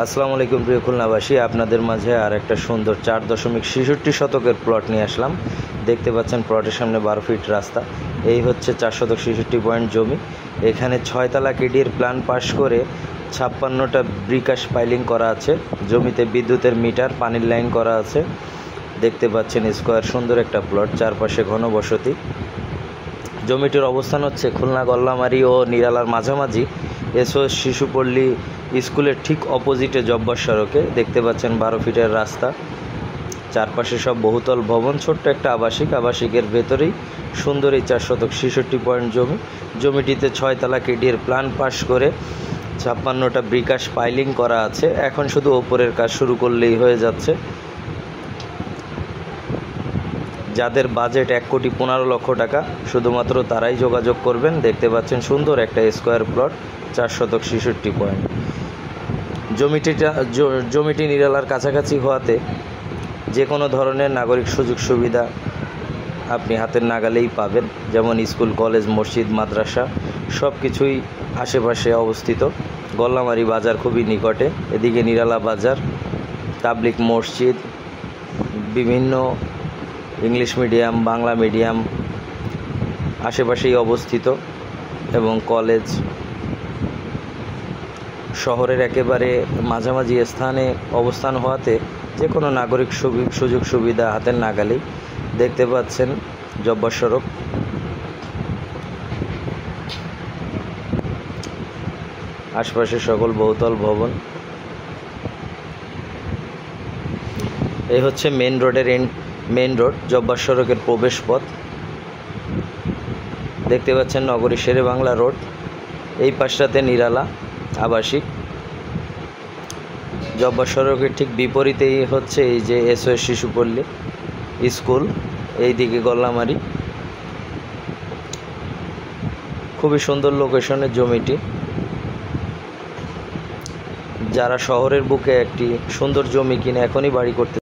আসসালামু আলাইকুম প্রিয় খুলনাবাসী, আপনাদের মাঝে আর একটা সুন্দর 4.66 শতকের প্লট নিয়ে আসলাম। দেখতে পাচ্ছেন প্লটের সামনে 12 ফিট রাস্তা। এই হচ্ছে 4 শতক 66 পয়েন্ট জমি। এখানে 6 তালা কেডির প্ল্যান পাস করে 56টা ব্রিকাশ পাইলিং করা আছে। জমিতে বিদ্যুতের মিটার, পানির লাইন করা আছে। দেখতে পাচ্ছেন স্কোয়ার সুন্দর একটা প্লট, চারপাশে ঘনবসতি। জমিটির অবস্থান হচ্ছে খুলনা গল্লামারি ও নিরালার মাঝামাঝি এসওএস শিশুপল্লী স্কুলের ঠিক অপোজিটে জব্বার সড়কে। দেখতে পাচ্ছেন 12 ফিটের রাস্তা, চারপাশে সব বহুতল ভবন, ছোট্ট একটা আবাসিকের ভেতরেই সুন্দর এই 4 শতক 66 পয়েন্ট জমি। জমিটিতে 6 তালা কেডির প্ল্যান পাস করে 56টা ব্রিকাশ পাইলিং করা আছে। এখন শুধু ওপরের কাজ শুরু করলেই হয়ে যাচ্ছে। যাদের বাজেট 1,15,00,000 টাকা, শুধুমাত্র তারাই যোগাযোগ করবেন। দেখতে পাচ্ছেন সুন্দর একটা স্কোয়ার প্লট, 4 শতক 66 পয়েন্ট। জমিটি নিরালার কাছাকাছি হওয়াতে যে কোনো ধরনের নাগরিক সুযোগ সুবিধা আপনি হাতের নাগালেই পাবেন, যেমন স্কুল, কলেজ, মসজিদ, মাদ্রাসা সব কিছুই আশেপাশে অবস্থিত। গল্লামারি বাজার খুবই নিকটে, এদিকে নিরালা বাজার, তাবলিক মসজিদ, বিভিন্ন ইংলিশ মিডিয়াম, বাংলা মিডিয়াম আশেপাশেই অবস্থিত এবং কলেজ। শহরের একেবারে মাঝামাঝি স্থানে অবস্থান হওয়াতে যে কোনো নাগরিক সুযোগ সুবিধা হাতের নাগালেই। দেখতে পাচ্ছেন জব্বার সড়ক, আশপাশে সকল বহুতল ভবন। এই হচ্ছে মেন রোড, জব্বার সড়কের প্রবেশ পথ। দেখতে পাচ্ছেন নগরী শেরে বাংলা রোড, এই পাশটাতে নিরালা আবাসিক। জব্বার সড়কের ঠিক বিপরীতেই হচ্ছে এই যে এসওএস শিশুপল্লী স্কুল, এইদিকে গল্লামারি। খুবই সুন্দর লোকেশনের জমিটি। যারা শহরের বুকে একটি সুন্দর জমি কিনে এখনই বাড়ি করতে